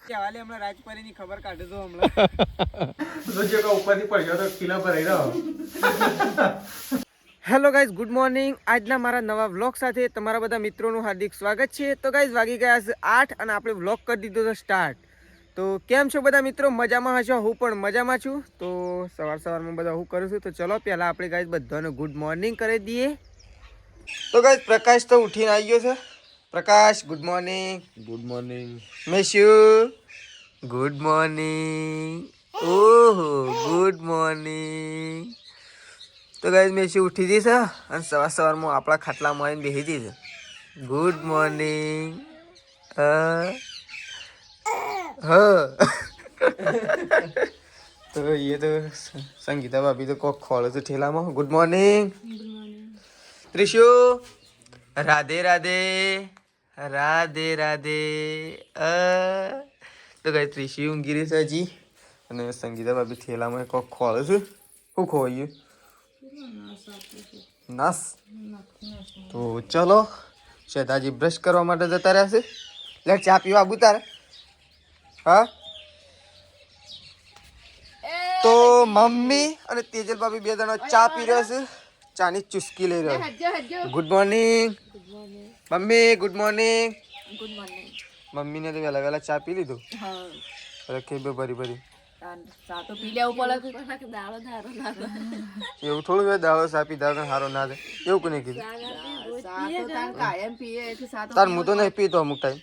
ચાલે હમણાં રાજપારીની ખબર કાઢે તો હમણાં ઉપરથી પડ્યો તો કિલો ભરાઈ રહ્યો. Hello guys, good morning. આજના મારા નવા વ્લોગ સાથે તમારા બધા મિત્રોનું હાર્દિક સ્વાગત છે. તો ગાઈઝ વાગી ગયા છે 8 અને આપણે વ્લોગ કરી દીધો છે સ્ટાર્ટ. તો કેમ છો બધા મિત્રો? મજામાં હશો? હું પણ મજામાં છું. તો સવારમાં બધા હું કરું છું. તો ચલો પહેલાં આપણે ગાઈઝ બધાને ગુડ મોર્નિંગ કરી દઈએ. તો ગાઈઝ પ્રકાશ તો ઉઠીને આવી ગયો છે. Prakash, good morning. Good morning. Meshyu, good morning. ઓહો, ગુડ મોર્નિંગ. તો ગાઈઝ મેશ્યુ ઉઠી જશે અને સવારમાં આપણા ખાટલામાં આવીને બેસી જશે. Good morning. તો એ તો સંગીતા ભાભી તો કોક ખોળે છે ઠેલામાં. Good morning. ત્રિશુ, રાધે રાધે. રાધે રાધે. તો ગાઈઝ ત્રિશુ ઊંઘી રહી છે હજી અને સંગીતા ભાભી ઠેલામાં કોક ખોળે છે. શું ખોવાયું? નાસ. તો ચલો શેતાજી બ્રશ કરવા માટે જતા રહ્યા છે. લે ચા પીવા આબુ તારે? હા. તો મમ્મી અને તેજલ ભાભી બે જણા ચા પી રહ્યા છે. ચાની ચુસ્કી લઈ રહ્યો. Good morning mummy. Good morning. મમ્મીને તો વહેલા વહેલા ચા પી લીધું. રખી બે ભરી ભરી. એવું થોડું દાળો સા પીધા સારો ના થાય એવું કોને કીધું? તાર હું તો નહીં પીતો અમુક ટાઈમ.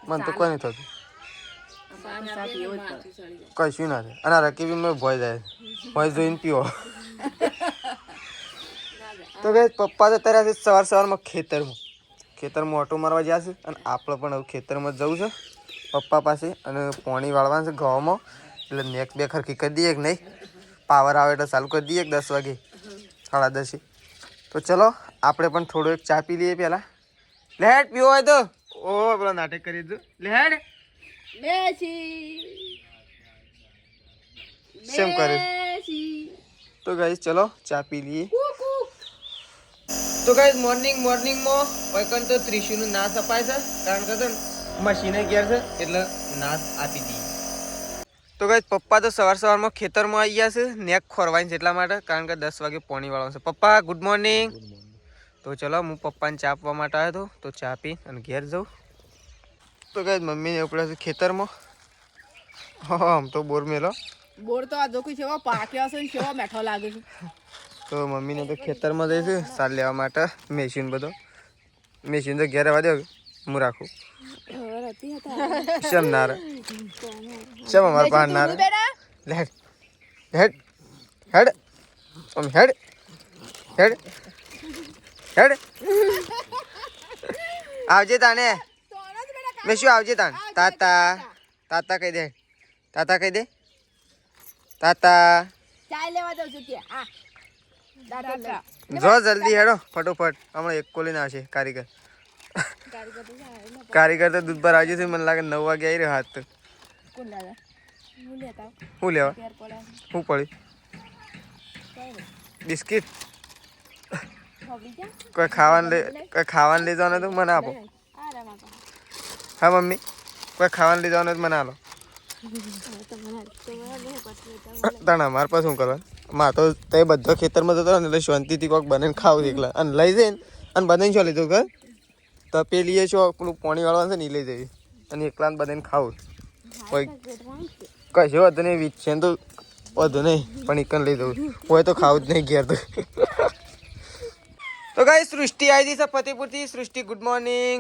મને તો કોઈ નહીં થતું. કશું ના થાય. અને રકીબી મેં ભોય જાય ભોય જોઈને પીવો. તો કે પપ્પા તો અત્યારે સવારમાં ખેતરમાં ઓટો મારવા ગયા છે અને આપણે પણ હવે ખેતરમાં જવું છે પપ્પા પાસે અને પાણી વાળવાનું છે ઘઉંમાં. એટલે નેક બે ખરખી કરી દઈએ કે નહીં, પાવર આવે એટલે ચાલુ કરી દઈએ 10 વાગે 10:30. તો ચલો આપણે પણ થોડો એક ચા પી લઈએ પહેલાં. લેટ પીવો હોય તો. ઓ પેલા નાટક કરી દીધું. લેટ સેમ કરે. તો ગાઈસ ચલો ચા પી લઈએ. તો ગાઈસ મોર્નિંગમાં વૈકન તો ત્રિશુનું નાશ અપાય છે કારણ કે મશીને ઘેર છે એટલે નાશ આપી દઈએ. તો ગાઈસ પપ્પા તો સવારમાં ખેતરમાં આવી ગયા છે નેક ખોરવાની છે એટલા માટે કારણ કે 10 વાગે પાણી વાળવાનું છે. પપ્પા ગુડ મોર્નિંગ. તો ચલો હું પપ્પાને ચા આપવા માટે આવ્યો હતો તો ચા પી અને ઘેર જાઉં. તો ગાઈસ મમ્મીને ઉપડે છે ખેતરમાં. હા આમ તો બોર મેલો. બોર તો આ જોખી છે પાક્યા છે ને કેવો મેઠો લાગે છે. તો મમ્મીને તો ખેતરમાં જઈશું સાર લેવા માટે. મેશીન તો ઘેર આવવા દો હું રાખું. શેમ ના રે શેમ અમારા પાન ના રે. હેડ હેડ હેડ હેડ હેડ હેડ આવજે તાને મેં શું આવજે તાન. તાતા કહી દે. તાતા ચાય લેવા દઉં છું કે આ જો જલ્દી હેડો ફટોફટ. હમણાં એક કોલીને આવશે કારીગર તો દૂધ પર આવજે છે. મને લાગે 9 વાગે આવી રહ્યો હાથ તો. શું લેવા? શું પડી? બિસ્કિટ? કોઈ ખાવાનું લઈ જવાનું તો મને આપો. હા મમ્મી કોઈ ખાવાનું લઈ જવાનું તો મને આપો. તને અમારે પાસે શું કરવાનું? માં તો તે બધો ખેતરમાં જતો ને એટલે શાંતિથી કોઈક બનાવીને ખાવું એકલા અને લઈ જઈને અને બનાવીને શું લીધું ઘર તો પેલી શું પેલું પાણી વાળવાનું છે ને એ લઈ જઈએ અને એકલા બનાવીને ખાવું. કોઈ કશો વધુ નહીં વીજ છે તો વધુ નહીં પણ એકન લઈ જવું હોય તો ખાવું જ નહીં ઘેર તો. તો ગાઈ સૃષ્ટિ આવી છે ફતેપુરથી. સૃષ્ટિ ગુડ મોર્નિંગ.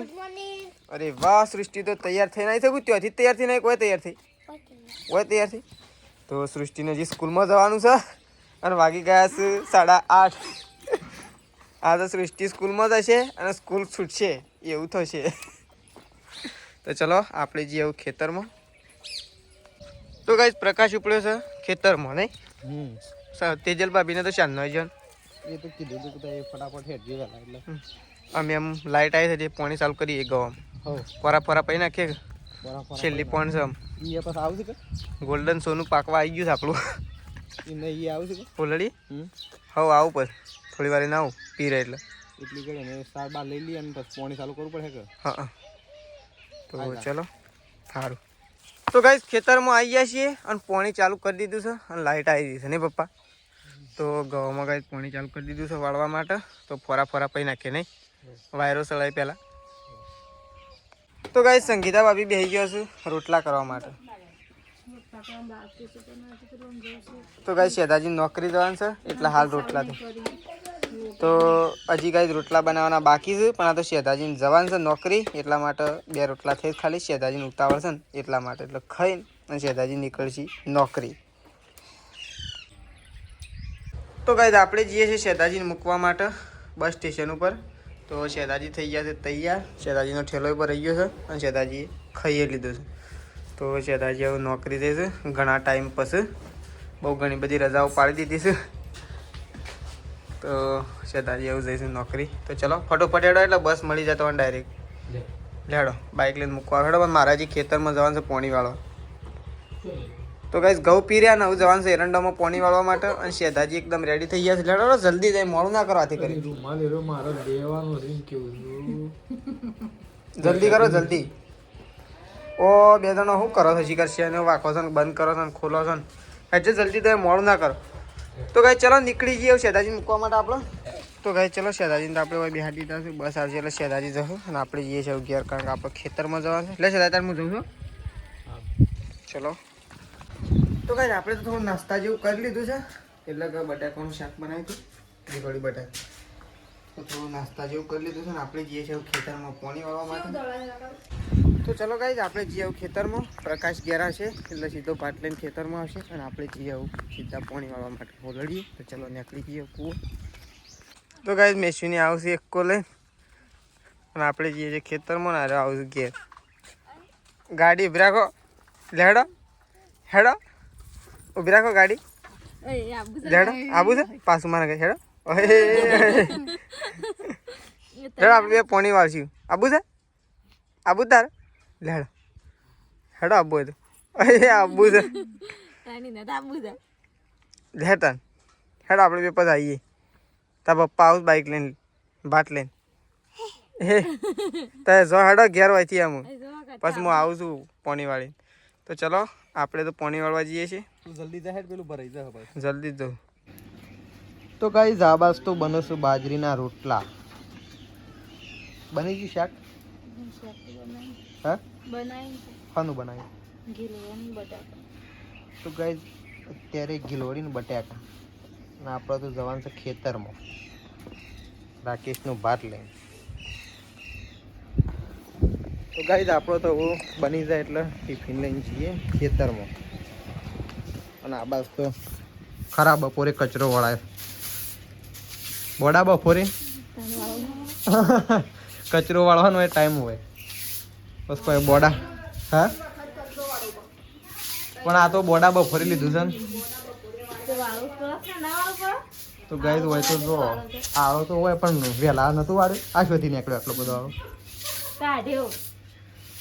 અરે વાહ સૃષ્ટિ તો તૈયાર થઈને આવી શકું ત્યાંથી તૈયાર થઈને કોઈ તૈયાર થઈ. તો સૃષ્ટિને હજી સ્કૂલમાં જવાનું છે અને વાગી ગયા છે 8:30. આ તો સૃષ્ટિ સ્કૂલમાં જશે અને સ્કૂલ છૂટશે એવું થશે. તો ચલો આપણે જઈએ આવું ખેતરમાં. તો ગાઈસ પ્રકાશ ઉપડ્યો છે ખેતરમાં નહીં. તેજલ ભાભીને તો શાન નહીં જન એ તો કીધું હતું કે ફટાફટ હેડજી વેલા એટલે અમે એમ લાઈટ આવી છે પાણી ચાલુ કરીએ ગવામાં. ફરા પડી નાખીએ છેલ્લી પોઈન્ટ છે. એ પાછું આવું છે કે ગોલ્ડન સોનું પાકવા આવી ગયું છે આપણું. એ આવું છે કે ઓલરેડી હવે આવું પછી થોડી વાર આવું પી રહે એટલે એટલી ઘડી અમે સાર બાર લઈ લઈએ અને પછી પાણી ચાલુ કરવું પડે કે હા તો ચલો સારું તો ગાઈસ ખેતરમાં આવી ગયા છીએ અને પાણી ચાલુ કરી દીધું છે અને લાઇટ આવી ગઈ છે ને પપ્પા તો ગવામાં ગાઈસ પાણી ચાલુ કરી દીધું છે વાળવા માટે તો ફોરા પડી નાખીએ નહીં વાયરો સળાઈ પહેલાં તો ગાઈસ સંગીતા ભાભી બેસી ગયો છે રોટલા કરવા માટે તો ગાઈસ શેતાજી નોકરી જવાનું છે એટલે હાલ રોટલા તો હજી ગાઈસ રોટલા બનાવવાના બાકી છે પણ આ તો શેતાજીને જવાનું છે નોકરી એટલા માટે 2 રોટલા થઈ ખાલી શેતાજીને ઉતાવળ છે ને એટલા માટે એટલે ખાઈને અને શેતાજી નીકળશે નોકરી તો ગાઈસ આપણે જઈએ છીએ શેતાજીને મૂકવા માટે બસ સ્ટેશન ઉપર તો શેતાજી થઈ ગયા છે તૈયાર શેતાજીનો ઠેલો પર રહી ગયો છે અને શેતાજીએ ખાઈ લીધું છે તો શેતાજી હવે નોકરી જશે ઘણા ટાઈમ પછી બહુ ઘણી બધી રજાઓ પાડી દીધી છે તો શેતાજી એવું જઈશું નોકરી તો ચલો ફટોફટ હેડો એટલે બસ મળી જતો હોય ડાયરેક્ટ લેડો બાઇક લઈને મૂકવા હેડો પણ મારાજી ખેતરમાં જવાનું છે પોણી વાળવા તો ગાઈસ ઘઉં પી રહ્યા ને હવે જવાનું છે એરંડામાં પોણી વાળવા માટે અને શેતાજી એકદમ રેડી થઈ ગયા છે લેડો જલ્દી જાય મોડું ના કરો આથી કરી જલ્દી કરો જલ્દી ઓ 2 જણો શું કરો છો શિકાર છે ને વાંકો છો ને બંધ કરો છો ને ખોલો છો ને એટલે જલ્દી જાય મોડું ના કરો તો ગાઈસ ચલો નીકળી જઈએ શેતાજી મૂકવા માટે આપણે તો ગાઈસ ચલો શેતાજીને તો આપણે બિહાડી દીધા છે બસ આવશે એટલે શેતાજી જશું અને આપણે જઈએ છીએ ઘેર કારણ કે આપણે ખેતરમાં જવાનું છે એટલે શેતાજી હું જઉં છું ચલો તો ગાઈસ આપણે તો થોડું નાસ્તા જેવું કરી લીધું છે એટલે કે બટાકાનું શાક બનાવ્યું હતું ઘીઘોડી બટાકા તો થોડું નાસ્તા જેવું કરી લીધું છે ને આપણે જઈએ છીએ ખેતરમાં પાણી વાળવા માટે તો ચલો ગાઈસ આપણે જઈએ ખેતરમાં પ્રકાશ ઘેરા છે એટલે સીધો પાટ લઈને ખેતરમાં આવશે અને આપણે જઈએ સીધા પાણી વાળવા માટે ઓલડીએ તો ચલો નીકળી જઈએ કૂવો તો ગાઈસ મેસુની આવશે એક કો લઈને અને આપણે જઈએ છીએ ખેતરમાં ને આવશે ઘેર ગાડી ઉભી રાખો લેડો હેડો ઉભી રાખો ગાડી લેડો આબુ છે પાછું મારે હેડો હેડો આપણે બે પાણી વાળશું આબુ છે આબુ તાર લેડો હેડો આબુ તો આબુ છે લેતા હેડો આપણે બે પછી આવીએ તાર પપ્પા આવું બાઇક લઈને બાટ લઈને તો જો હેડો ઘેર હોયથી આમ પછી હું આવું છું પાણી વાળી તો ચલો આપણે તો પાણી વાળવા જઈએ છીએ જલ્દી જાય પેલું ભરાઈ જાય ભાઈ જલ્દી જ તો ગાઈસ આ બાજુ તો બને છે બાજરીના રોટલા બની ગયું શાક હા ખાનું બનાવ્યું તો ગાઈસ અત્યારે ગિલોડી ને બટાકા અને આપણે તો જવાનું છે ખેતરમાં રાકેશનું ભાત લઈને તો ગાઈસ આપણો તો બની જાય એટલે ટિફિન લઈને જઈએ ખેતરમાં અને આ બાજુ તો ખરા બપોરે કચરો વળાય બોડા બપોરે કચરો વાળવાનો એ ટાઈમ હોય બસ કોઈ બોડા હા પણ આ તો બોડા બપોરે લીધું છે ને તો ગાઈસ હોય તો જો આવો તો હોય પણ વહેલા નતું વાળે આ શોધી નીકળ્યો આટલો બધો આવો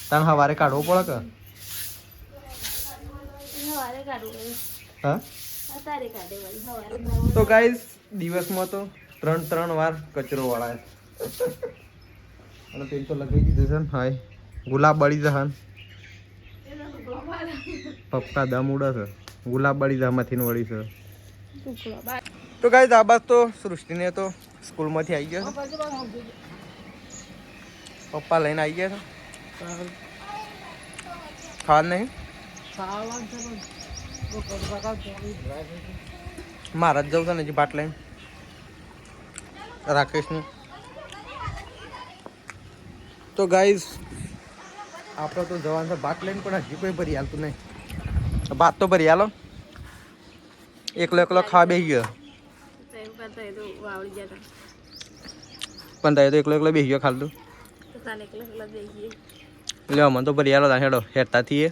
તને સવારે કાઢવો પડે કે હા તો ગાઈસ દિવસમાં તો 3 વાર કચરો વાળાય અને તેલ તો લગાવી દીધું છે ને હાય ગુલાબ બળી જશે પપ્પા દમ ઉડે છે ગુલાબ બળી જવામાંથી વળી છે તો ગાઈસ આ બાદ તો સૃષ્ટિને તો સ્કૂલમાંથી આવી ગયો છે પપ્પા લઈને આવી ગયા છે ખાવા નહીં મારા જ જવું છે ને હજી બાટ લઈને રાકેશનું તો ગાઈસ આપણે તો જવાનું છે ભાત લઈને પણ હજી કોઈ ભરી હાલતું નહીં ભાત તો ભરી હાલો એકલો ખાવા બેસી ગયો પણ તારે તો એકલો બેસી ગયો ખાલતું લે મને તો ભરી હાલો હેડો હેડતા થઈએ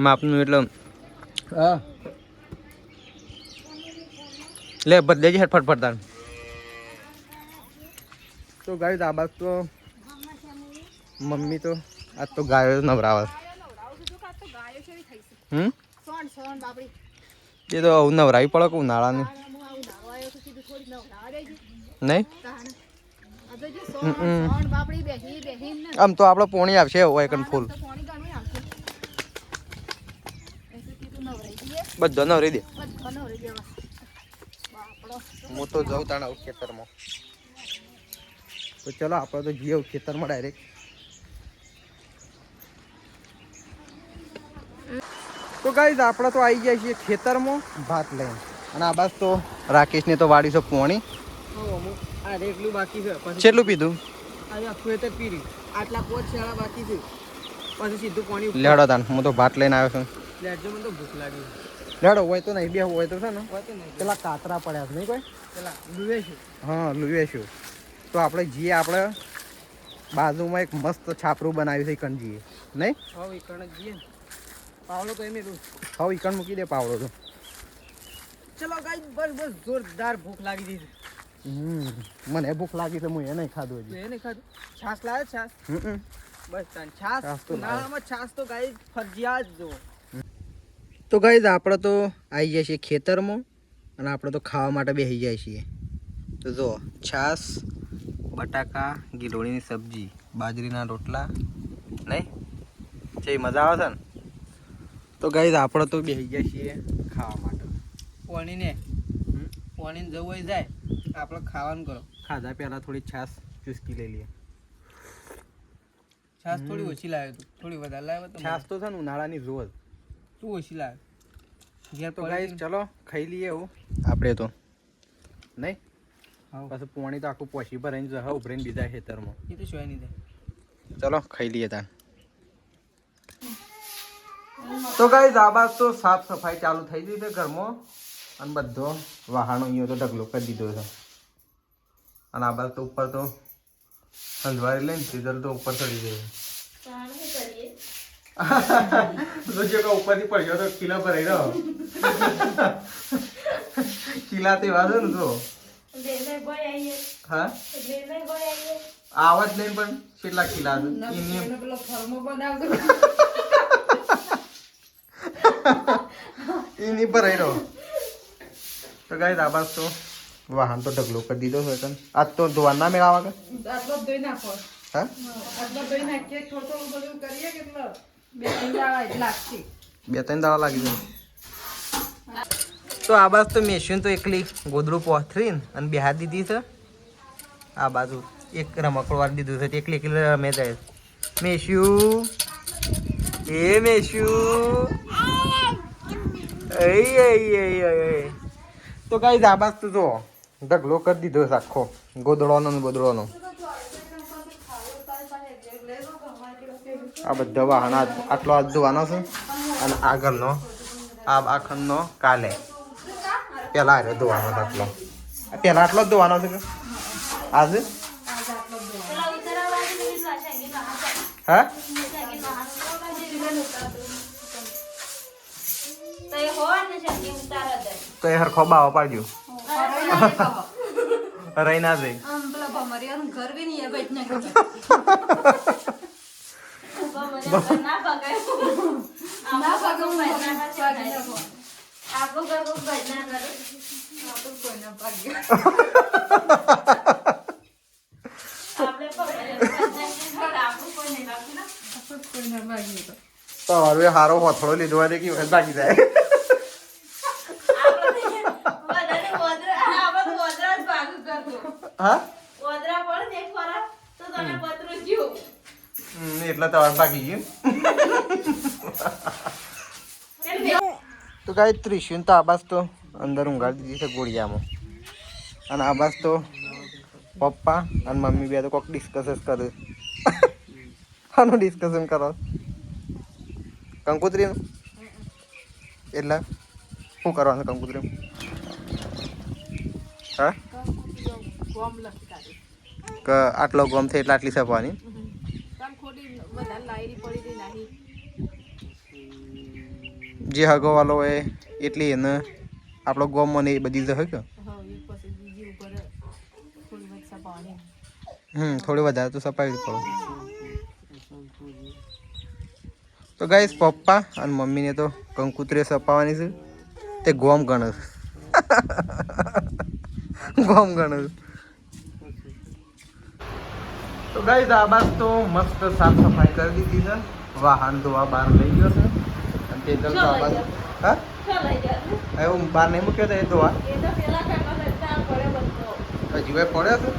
માપનું એટલે હા લે બદલે જ હેઠ ફટફટતા તો ગાય આ બાદ તો મમ્મી તો આજ તો ગાયો નવરાવે એ તો નવરાવી પડે કે ઉનાળાની નહીં તાણ. આ તો જે સોણ બાપડી બેહીને આમ તો આપણે પોણી આવશે હોય કન ફૂલ તો પાણી ગાળવી આવશે. એસે કીધું નવરાઈ દઈએ. બધો નવરી દે બધા નવરાઈ દેવા. બાપડો. હું તો જાઉં તાણ આવું ખેતરમાં તો ચલો આપણે તો જઈએ ખેતરમાં ડાયરેક્ટ તો ગાઈઝ આપણે તો આવી ગયા છીએ ખેતરમાં ભાત લઈને અને આ બાદ તો રાકેશને તો વાડી છે પોણી આ રેગલું બાકી છે પછી કેટલું પીધું આજે આખું એ તો પીરી આટલા પોચ શાળા બાકી છે પછી સીધું પાણી લેડો તાન હું તો ભાત લઈને આવ્યો છું લેજો મને તો ભૂખ લાગી લેડો હોય તો નહીં બે હોય તો છે ને હોય તો નહીં પેલા કાતરા પડ્યા છે નહીં કોઈ પેલા લુવે છે હા લુવેશું તો આપણે જઈએ આપણે બાજુમાં એક મસ્ત છાપરું બનાવ્યું છે ઈકણ જઈએ નહીં હવે ઈકણ જ જઈએ ને પાવલો તો એમ હવે ઈકણ મૂકી દે પાવડો તો ચલો ગાઈસ બસ બસ જોરદાર ભૂખ લાગી ગઈ છે મને ભૂખ લાગી છે હું એ નહીં ખાધું હજી એને ખાધું છાસ લાવે છાસ બસ તાન છાસ છાસ તો લાવે. ઉનાળામાં છાસ તો ગાઈસ ફરજિયાત જો તો ગાઈઝ આપણે તો આવી જાય છીએ ખેતરમાં અને આપણે તો ખાવા માટે બેસી જાય છીએ તો જો છાસ બટાકા ગિલોળીની સબ્જી બાજરીના રોટલા નહીં છે મજા આવે છે ને તો ગાઈઝ આપણે તો બેસી જાય છીએ ખાવા માટે પાણીને પાણીને જવું હોય જાય આપણે ખાવાનું કરો ખાધા પહેલાં થોડી છાસ ચૂસકી લઈ લઈએ છાસ થોડી ઓછી લાવે તું થોડી વધારે લાવે તો છાસ તો છે ને ઉનાળાની રોજ તું ઓછી લાવે ઘેર તો ગાઈઝ ચલો ખાઈ લઈએ એવું આપણે તો નહીં હા પાછું પાણી તો આખું પોસી ભરાઈને જવા ઉભરીને બીજા ખેતરમાં એ તો શું નહીં થાય ચલો ખાઈ લઈએ તાન તો ગાઈઝ આ બાદ તો સાફ સફાઈ ચાલુ થઈ ગઈ છે ઘરમાં અને બધો વાહનો અહીંયા તો ઢગલો કરી દીધો છે અને આ બાદ તો ઉપર તો હંજવારી લઈને સીધર તો ઉપર ચડી જાય જો કે ઉપરથી પડ્યો તો કિલ્લા પર રહ્યો કિલ્લા તે વાંધો ને તો હા આવાજ લઈને પણ કેટલા કિલ્લા છે એની પેલો ફર્મો બનાવતો. એની પર રહ્યો તો ગાઈઝ આ બાદ તો વાહન તો ઢગલો કરી દીધો છે કન આજ તો ધોવા ના મેળાવા કે આટલો જ ધોઈ નાખો. હા આટલો ધોઈ નાખીએ થોડું થોડું બધું કરીએ કેટલો 2-3 દાડા જ લાગશે. 2-3 દાડા લાગી જાય તો આ બાજુ તો મેશીન તો એકલી ગોદડું પોથરીને અને બેહાર દીધી છે આ બાજુ એક રમકડું વાળી દીધું છે એકલી એકલી રમે જાય મેશ્યુ એ મેશ્યુ તો ગાઈઝ આ બાજુ તો જો ઢગલો કરી દીધો છે આખો ગોદડોનો ને બોદડોનો આ બધા વાહન આટલો આજ ધોવાનો છે અને આગળનો આ આખંડનો કાલે પેલા આરે ધોવાનો છે આટલો પેલા આટલો જ ધોવાનો છે કે આજે હા તો એ હરખો બાવો પાડજો રહી ના જઈ તમારું એ હારો હોથળો લીધો હોય કે બાકી જાય હા એટલે તમારે બાકી ગયું તો ગાય ત્રિશુન તો આબાસ તો અંદર ઊંઘાડી દીધી છે ગોળિયામાં અને આબાસ તો પપ્પા અને મમ્મી બે તો કોઈક ડિસ્કસ કરે આનું ડિસ્કશન કરો કંકુત્રીનું એટલે શું કરવાનું કંકુત્રી હા ગોમ લખી કાઢી. કે આટલો ગોમ થાય એટલે આટલી સપવાની કામ ખોટી વધારે લાયરી પડી ગઈ નહીં. જે હગવાલો હોય એટલી એને આપણો ગોમમાં ને એ બધી જ હોય કે હવે પછી બીજી ઉપર થોડી વચ્ચે પાણી. થોડી વધારે તો સપાવી પડો તો ગાઈસ પપ્પા અને મમ્મીને તો કંકુત્રી સપાવવાની છે તે ગોમ ગણે ગોમ ગણે તો ગાઈસ આ બાદ તો મસ્ત સાફ સફાઈ કરી દીધી છે. વાહન ધોવા બહાર લઈ ગયો છે અને તેજલ તો આ બાજુ હા એવું બહાર નહીં મૂક્યો તો એ ધોવા હજી ભાઈ પડ્યો છે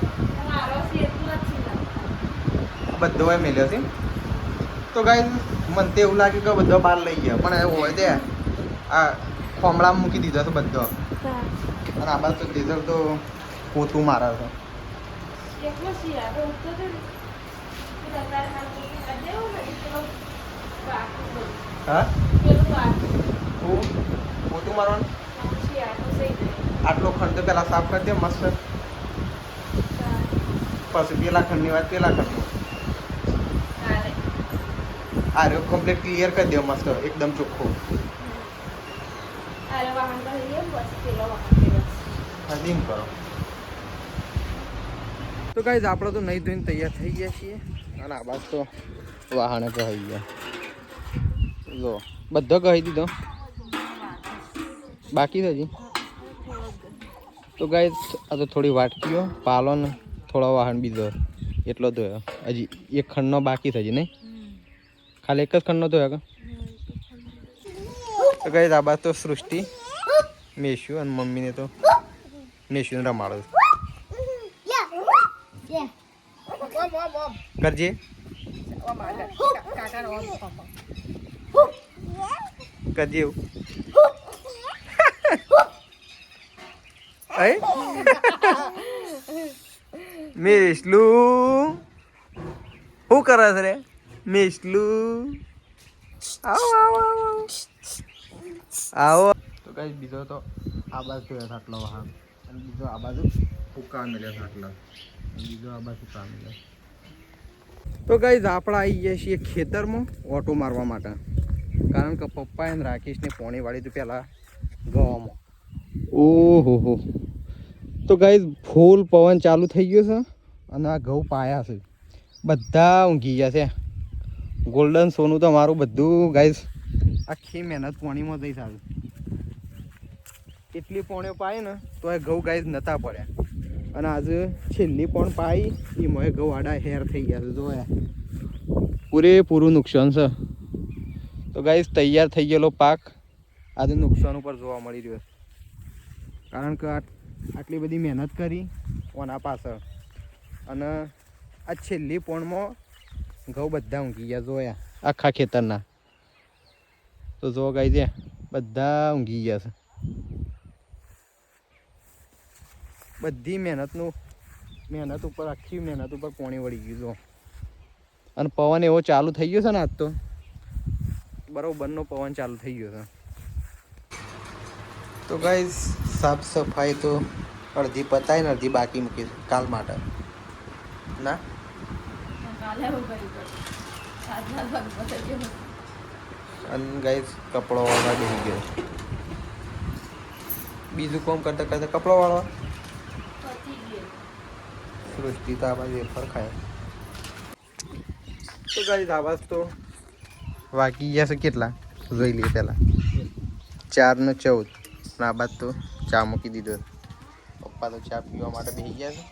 બધો એ મેલ્યો છે. તો ગાઈસ મને તો એવું લાગ્યું કે બધો બહાર લઈ ગયા પણ એવું હોય તે આ ખોમડામાં મૂકી દીધો છે બધો અને આ બાદ તો તેજલ તો પોતું મારે છે. હા પોતું મારવાનું આટલો ખંડ તો પેલા સાફ કરી દે મસ્ત પછી પેલા ખંડની વાત પેલા ખંડનું આ રહ્યો કમ્પ્લીટ ક્લિયર કરી દે મસ્ત એકદમ ચોખ્ખો. હદીમ કરો. તો ગાઈસ આપણે તો નહીં ધોઈને તૈયાર થઈ ગયા છીએ અને આ બાદ તો વાહને કહી ગયા લો બધો કહી દીધો બાકી છે હજી. તો ગાઈસ આ તો થોડી વાટકીઓ પાલો ને થોડો વાહન બીજો એટલો ધોયો હજી એક ખંડનો બાકી છે હજી નહીં ખાલી એક જ ખંડનો ધોયો કે. તો ગાઈસ આ બાદ તો સૃષ્ટિ મેશુ અને મમ્મીને તો મેશુને રમાડો કરજે કરજે એવું મેશલું શું કરે છે રે મેશલું આવો આવો આવો આવો. તો કઈ બીજો તો આ બાજુ જોયો આટલો વાહન અને બીજો આ બાજુ ફૂકા મળ્યો છે આટલો બીજો આ બાજુ ફૂકા મળ્યો. તો ગાઈઝ આપણે આવી ગયા છીએ ખેતરમાં ઓટો મારવા માટે કારણ કે પપ્પા એને રાકેશને પોણી વાળી તો પહેલાં ગવામાં. ઓહો તો ગાઈઝ ફૂલ પવન ચાલુ થઈ ગયો છે અને આ ઘઉં પાયા છે બધા ઊંઘી ગયા છે. ગોલ્ડન સોનું તો મારું બધું ગાઈઝ આખી મહેનત પોણીમાં થઈ સારું એટલી પોણીઓ પાય ને તો એ ઘઉં ગાઈઝ નતા પડ્યા અને આજે છેલ્લી પણ પાઈ એમાં ઘઉં આડા હેર થઈ ગયા છે જોયા પૂરેપૂરું નુકસાન છે. તો ગાઈઝ તૈયાર થઈ ગયેલો પાક આજે નુકસાન ઉપર જોવા મળી રહ્યો છે કારણ કે આટલી બધી મહેનત કરી ઓના પાછળ અને આ છેલ્લી પોણમાં ઘઉં બધા ઊંઘી ગયા જોયા આખા ખેતરના. તો જો ગાઈઝ છે બધા ઊંઘી ગયા છે બધી મહેનત ઉપર આખી મહેનત ઉપર પોણી વળી ગયું જો અને પવન એવો ચાલુ થઈ ગયો છે ને આજ તો બરોબરનો પવન ચાલુ થઈ ગયો છે. તો ગાઈઝ સાફ સફાઈ તો અડધી પતાય ને અડધી બાકી મૂકી કાલ માટે ના અને ગાઈઝ કપડો વાળવા બેસી ગયો બીજું કામ કરતા કરતા કપડો વાળવા સૃષ્ટિ તો આ બાજુ વેફર ખાય. તો ગાઈઝ આવાજ તો વાગી ગયા છે કેટલા જોઈ લઈએ પહેલાં 4:14 અને આ બાદ તો ચા મૂકી દીધો. પપ્પા તો ચા પીવા માટે બેસી ગયા છે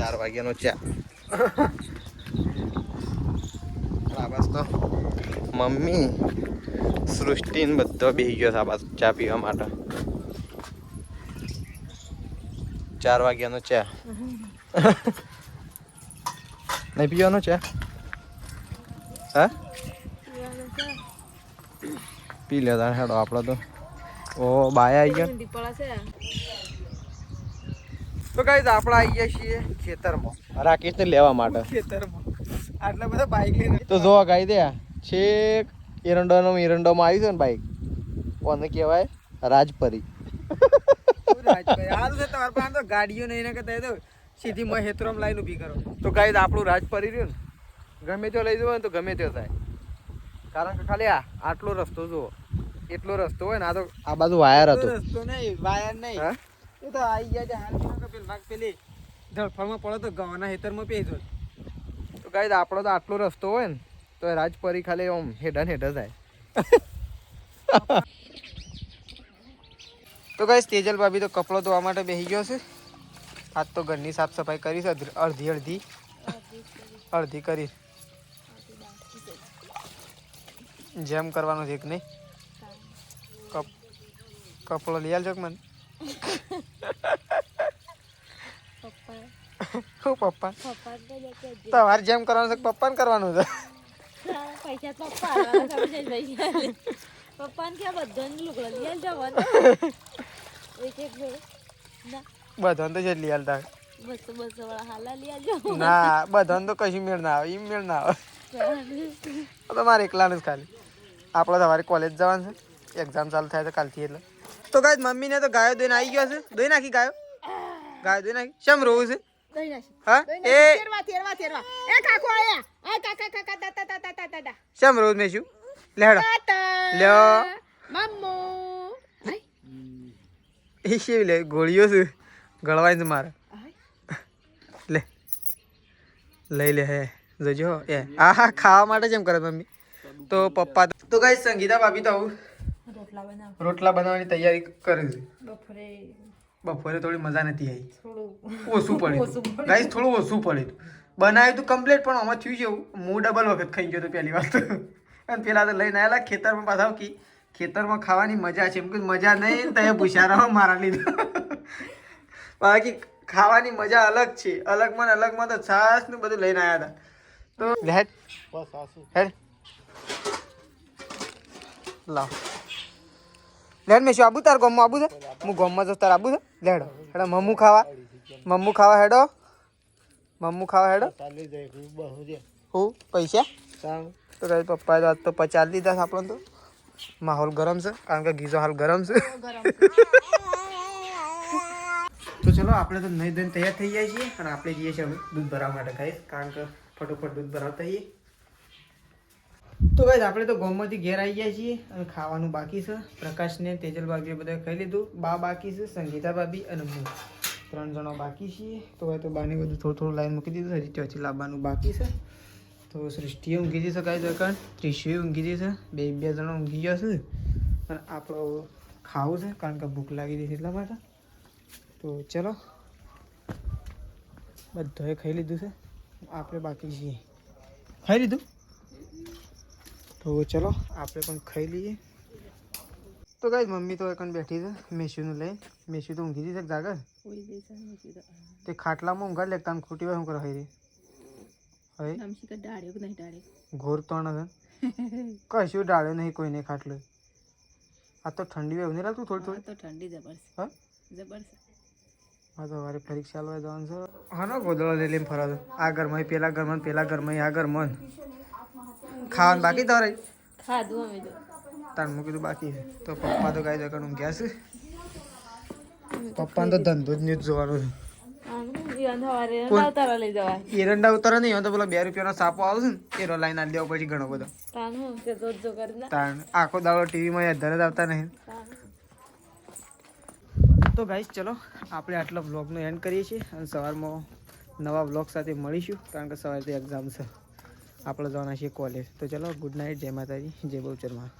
4 વાગ્યાનો ચા. આ બાદ તો મમ્મી સૃષ્ટિને બધો બેસી ગયો છે આ બાદ ચા પીવા માટે 4 વાગ્યાનો ચા. નહીં પીવાનો ચા હા પી લે તાર હેડો આપણે તો ઓ બાયા આવી ગયા. તો ગાઈઝ આપણે આવી ગયા છીએ ખેતરમાં રાકેશને લેવા માટે ખેતરમાં આટલા બધા બાઈક લઈને. તો જો ગાઈ દે છેક એરંડોમાં આવી છે ને બાઈક કોને કહેવાય રાજપરી. ગાડીઓ નહીં કરતા તો સીધી મેં હેતરોમાં લાઈન ઊભી કરો. તો ગાઈઝ આપણું રાજપરી રહ્યું ને ગમે તે લઈ જવું ને તો ગમે તે થાય કારણ કે ખાલી આટલો રસ્તો જુઓ એટલો રસ્તો હોય ને આ તો આ બાજુ વાયર હતો રસ્તો નહીં વાયર નહીં એ તો આવી ગયા છે હાલ પેલી ધડફળમાં પડે તો ગવાના હેતરમાં પેજો. તો ગાઈઝ આપણો તો આટલો રસ્તો હોય ને તો રાજપરી ખાલી આમ હેઠા હેઠા થાય. તો ગાઈઝ તેજલ ભાભી તો કપડો ધોવા માટે બેસી ગયો છે આજ તો ઘરની સાફ સફાઈ કરી છે અડધી કરી જેમ કરવાનું છે એક નહીં કપડો લઈ આવજો કે મને હું પપ્પા તમારે જેમ કરવાનું છે પપ્પાને કરવાનું છે બધાને તો જેટલી હાલતા ના બધાને તો કશું મેળ ના આવે એમ મેળ ના આવે તમારે એકલાનું જ ખાલી આપણે સવારે કોલેજ જવાનું છે એક્ઝામ ચાલુ થાય તો કાલથી એટલે તો ગાય મમ્મીને તો ગાયો દોઈને આવી ગયો છે દોઈ નાખી ગાયો દોઈ નાખી શેમ રોવું છે હા એ શેમ રોજ મેં શું લેડો લ્યો એ શેવી લે ગોળીઓ છે ગળવાય છે મારે લે લઈ લે હે જોજો એ હા ખાવા માટે જેમ કરે મમ્મી તો પપ્પા તો ગાય સંગીતા ભાભી તો રોટલા બનાવવાની તૈયારી કરે છે બપોરે થોડી મજા નથી આવી ઓછું પડે ગાઈસ થોડું ઓછું પડે બનાવ્યું તું કમ્પ્લીટ પણ આમાં થયું છે એવું હું ડબલ વખત ખાઈ ગયો તો પહેલી વાર તો અને પેલા તો લઈને આવેલા ખેતરમાં પાછા કે ખેતરમાં ખાવાની મજા છે એમ કે મજા નહીં તો એ ભૂસારા મારા લીધા બાકી ખાવાની મજા અલગ છે અલગમાં તો છાસ ને બધું લઈને આવ્યા હતા તો હેડ હેડ લાવ લેડ મેં શું આબુ તાર ગમમાં આબુ છે હું ગમમાં જઉં તાર આબુ છે લેડો હેડો મમ્મુ ખાવા હેડો હું પૈસા તો કઈ પપ્પાએ આજ તો 50 દીધા છે આપણને તો માહોલ ગરમ છે કારણ કે ગીઝો હાલ ગરમ છે તો ચલો આપણે તો નહીં ધોઈને તૈયાર થઈ જાય છીએ અને આપણે જઈએ છીએ હવે દૂધ ભરાવવા માટે ખાઈ કારણ કે ફટોફટ દૂધ ભરાવતા જઈએ તો ગાઈસ આપણે તો ગોમમાંથી ઘેર આવી ગયા છીએ અને ખાવાનું બાકી છે પ્રકાશને તેજલ ભાભીએ બધા ખાઈ લીધું બા બાકી છે સંગીતા ભાભી અને હું 3 જણા બાકી છીએ તો હવે તો બાને બધું થોડું લાઈન મૂકી દીધું હજી ત્યાંથી લાવવાનું બાકી છે તો સૃષ્ટિએ ઊંઘી જશે કાંઈ દરકાર ત્રિશુએ ઊંઘી જશે બે જણા ઊંઘી ગયા છે અને આપણો ખાવું છે કારણ કે ભૂખ લાગી જશે એટલા માટે તો ચલો બધાએ ખાઈ લીધું છે આપણે બાકી છીએ ખાઈ લીધું તો ચલો આપણે પણ ખાઈ લઈએ તો ગાઈસ મમ્મી તો એકન બેઠી છે મેશુનું લઈ મેશુ તો ઊંઘી જશે જાગર તે ખાટલામાં ઊંઘાડ લે કામ ખોટી વાર શું કરે હઈ ઘોર તણ છે કશું ડાળ્યો નહીં કોઈને ખાટલો આ તો ઠંડી એવું નહીં લાગતું થોડી ઠંડી જબરજસ્ત હા જબરજસ્ત હા તો મારે પરીક્ષા લેવા જવાનું છે હા નો ગોદડો લઈને ફરા છે આ ઘરમાં પેલા ઘરમાં આ ઘરમાં ખાવાનું બાકી તારે ખાધું અમે તો તાર મૂકી તો બાકી છે તો પપ્પા તો ગાય જગણ ઊંઘ્યા છે પપ્પાને તો ધંધો જ નહીં જોવાનો છે એરંડા ઉતારા નહીં તો પેલો 2 રૂપિયાનો સાપો આવશે ને એનો લાઈન આલી દેવો પછી ઘણો બધો તાણ આખો દાડો ટીવીમાં યાદ જ આવતા નહીં તો ગાઈસ ચલો આપણે આટલા વ્લોગનો એન્ડ કરીએ છીએ અને સવારમાં નવા વ્લોગ સાથે મળીશું કારણ કે સવારે એક્ઝામ છે આપણે જવાના છીએ કોલેજ તો ચલો ગુડ નાઇટ જય માતાજી જય બહુચરમાં